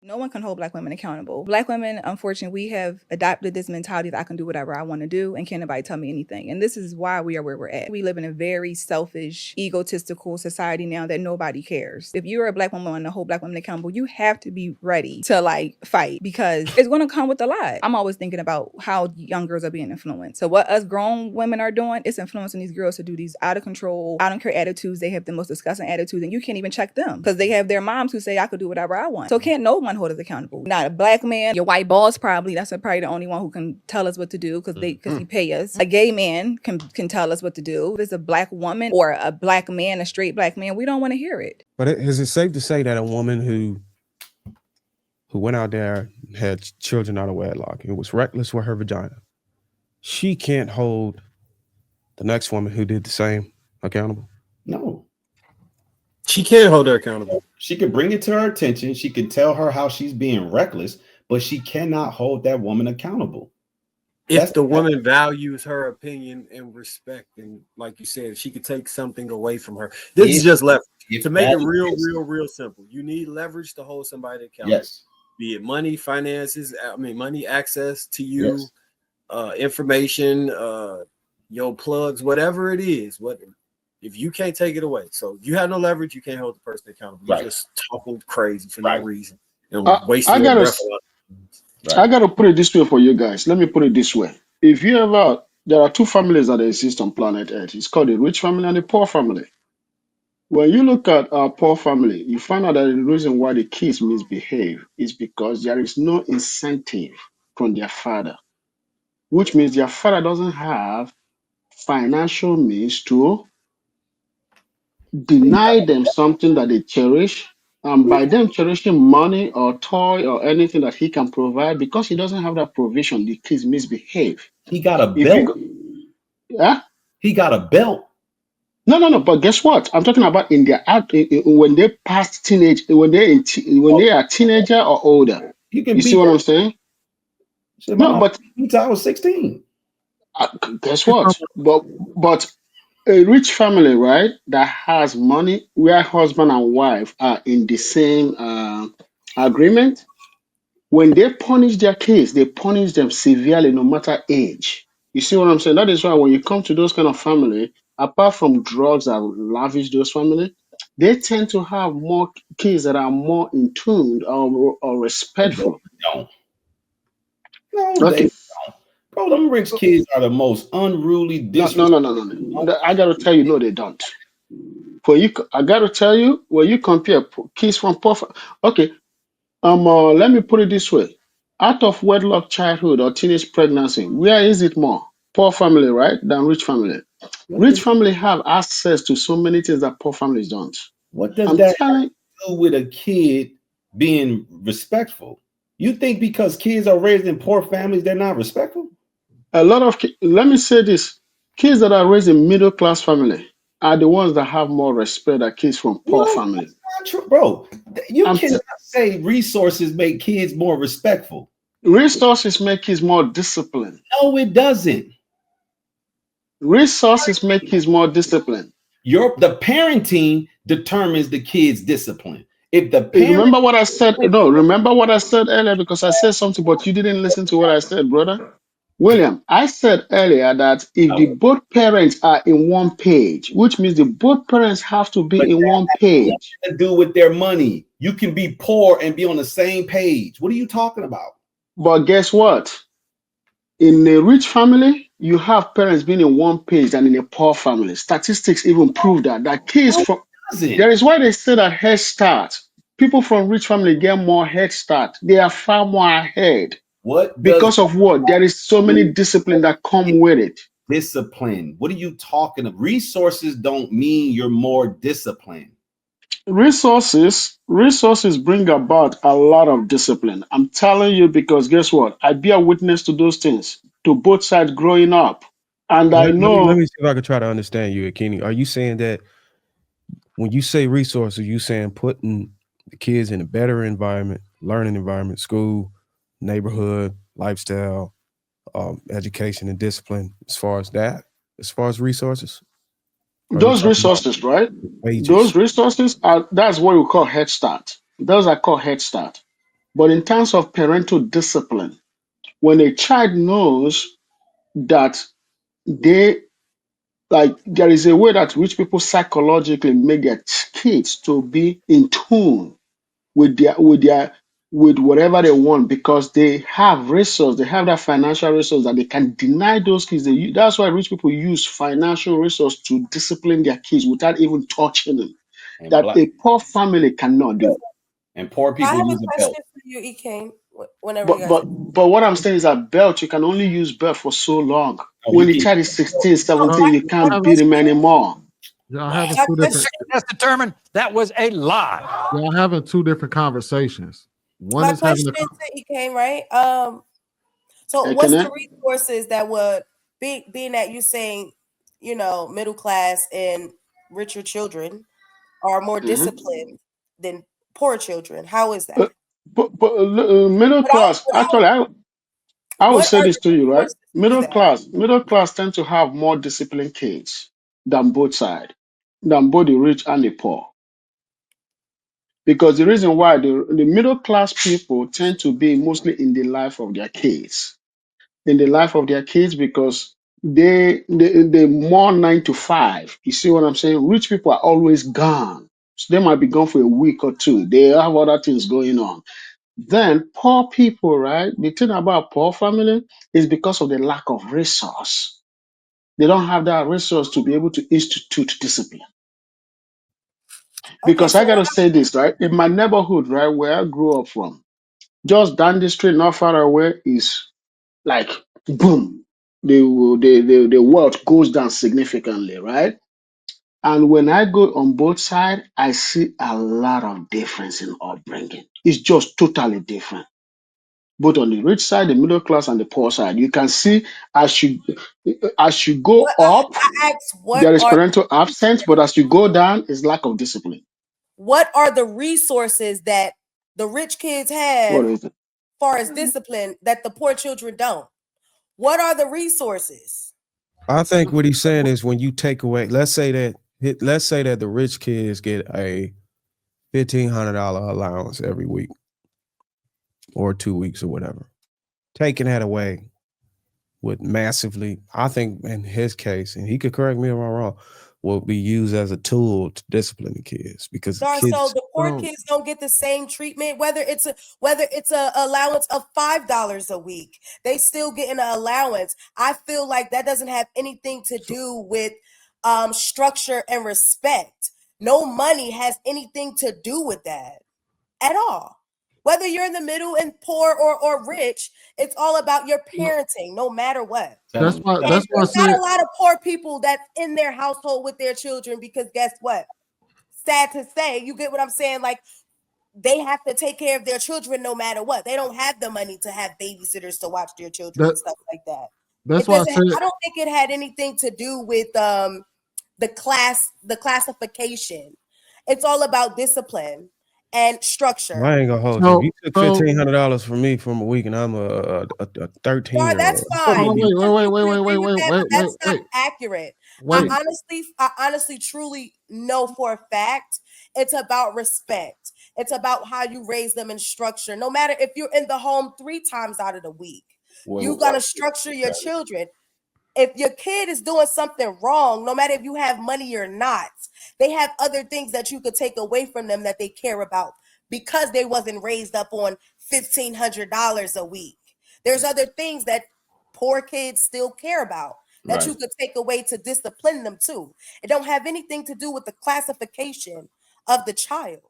No one can hold Black women accountable. Black women, unfortunately, we have adopted this mentality that I can do whatever I want to do and can't nobody tell me anything. And this is why we are where we're at. We live in a very selfish, egotistical society now that nobody cares. If you're a Black woman and to hold Black women accountable, you have to be ready to like fight because it's going to come with a lot. I'm always thinking about how young girls are being influenced. So what us grown women are doing, it's influencing these girls to do these out of control, I don't care attitudes. They have the most disgusting attitudes and you can't even check them because they have their moms who say I could do whatever I want. So can't no one hold us accountable. Not a Black man, your white boss probably, that's probably the only one who can tell us what to do because he pay us. A gay man can tell us what to do. If it's a Black woman or a Black man, a straight Black man, we don't want to hear it. But is it safe to say that a woman who went out there and had children out of wedlock and was reckless with her vagina, she can't hold the next woman who did the same accountable? No. She can't hold her accountable. She could bring it to her attention. She could tell her how she's being reckless, but she cannot hold that woman accountable. If the woman values her opinion and respect, and like you said, she could take something away from her. This is just leverage. To make it real simple, you need leverage to hold somebody accountable. Yes. Be it money, finances, money, access to you, information, your plugs, whatever it is. If you can't take it away, so you have no leverage, you can't hold the person accountable. You're just talking crazy for no reason and wasting your breath. I gotta put it this way for you guys. Let me put it this way. If you ever, there are two families that exist on planet Earth. It's called the rich family and the poor family. When you look at our poor family, you find out that the reason why the kids misbehave is because there is no incentive from their father, which means their father doesn't have financial means to deny them something that they cherish. And by them cherishing money or toy or anything that he can provide, because he doesn't have that provision, the kids misbehave. He got a belt. He got a belt. No. But guess what? I'm talking about in their when they pass teenage, when they are teenager or older. You see what I'm saying? No, but I was 16. Guess what? But a rich family, right, that has money, where husband and wife are in the same agreement, when they punish their kids, they punish them severely, no matter age. You see what I'm saying? That is why when you come to those kind of family, apart from drugs that lavish those family, they tend to have more kids that are more in tune or respectful. No, okay. They don't. Bro, them rich kids are the most unruly. No. I gotta tell you, no, they don't. I gotta tell you, when you compare kids from poor, okay, let me put it this way: out of wedlock childhood or teenage pregnancy, where is it more? Poor family, right, than rich family. Rich family have access to so many things that poor families don't. What does that have to do with a kid being respectful? You think because kids are raised in poor families, they're not respectful? A lot of, let me say this, kids that are raised in middle class family are the ones that have more respect than kids from poor families. That's not true, bro. You cannot say resources make kids more respectful. Resources make kids more disciplined. No, it doesn't. Resources make kids more disciplined. The parenting determines the kid's discipline. If the remember what I said? No, remember what I said earlier, because I said something, but you didn't listen to what I said, brother. William, I said earlier that if the both parents are in one page, which means the both parents have to be in one page. To do with their money. You can be poor and be on the same page. What are you talking about? But guess what? In a rich family, you have parents being in one page than in a poor family. Statistics even prove that kids from there is why they say that head start. People from rich family get more head start. They are far more ahead. What? Because of what? There is so many discipline that come with it. Discipline. What are you talking about? Resources don't mean you're more disciplined. Resources bring about a lot of discipline. I'm telling you, because guess what? I bear witness to those things, to both sides growing up. And I know. Let me see if I can try to understand you, Akini. Are you saying that when you say resources, you saying putting the kids in a better environment, learning environment, school, neighborhood, lifestyle, education, and discipline, as far as resources? Those resources, right? Wages. Those resources that's what we call head start. Those are called head start. But in terms of parental discipline, when a child knows that they like there is a way that rich people psychologically make their kids to be in tune with whatever they want because they have resources, they have that financial resource that they can deny those kids. That's why rich people use financial resource to discipline their kids without even touching them. And That a poor family cannot do. and poor I people have a use a belt. question for you, Ekane. Whenever you But guys. but but what I'm saying is that belt, you can only use belt for so long. Oh, When he the can- child is 16, 17, you My can't beat him anymore. Y'all having My two different. That's determined. That was a lie. Y'all having two different conversations. One is having question a. to Ekane, right? So Hey, what's can I? the resources that would being that you're saying, middle class and richer children are more disciplined than poor children? How is that? But middle class, actually, I will What say are this the to you, right? resources to do that? Middle class tend to have more disciplined kids than both sides, than both the rich and the poor. Because the reason why the middle class people tend to be mostly in the life of their kids, because they more 9 to 5. You see what I'm saying? Rich people are always gone. So they might be gone for a week or two. They have other things going on. Then poor people, right? The thing about poor family is because of the lack of resource. They don't have that resource to be able to institute discipline. Okay, Because so I gotta say this, right? In my neighborhood, right, where I grew up from, just down the street, not far away, is like boom. The wealth goes down significantly, right? And when I go on both sides, I see a lot of difference in upbringing. It's just totally different. Both on the rich side, the middle class, and the poor side. You can see as you go what up, I asked, there is parental absence, but as you go down, is lack of discipline. what are the resources that the rich kids have What as is it? far as discipline that the poor children don't? What are the resources? I think what he's saying is when you take away, let's say that the rich kids get a $1,500 allowance every week or 2 weeks or whatever. Taking that away would massively, I think in his case, and he could correct me if I'm wrong, will be used as a tool to discipline the kids because the So kids the poor kids don't get the same treatment, whether it's a allowance of $5 a week. They still get an allowance. I feel like that doesn't have anything to do with structure and respect. No money has anything to do with that at all. Whether you're in the middle and poor or rich, it's all about your parenting, no matter what. That's why. And That's why I there's not said. a lot of poor people that's in their household with their children because guess what? Sad to say, you get what I'm saying? Like they have to take care of their children no matter what. They don't have the money to have babysitters to watch their children That, and stuff like that. that's It why I doesn't. said. I don't think it had anything to do with the classification. It's all about discipline and structure. I ain't gonna hold you. If you took $1,500 from me from a week and I'm a 13-year-old. That's fine. Wait. That's not accurate. I honestly, truly know for a fact it's about respect. It's about how you raise them in structure. No matter if you're in the home 3 times out of the week, you gotta structure your children. If your kid is doing something wrong, no matter if you have money or not, they have other things that you could take away from them that they care about because they wasn't raised up on $1,500 a week. There's other things that poor kids still care about that you could take away to discipline them too. It don't have anything to do with the classification of the child.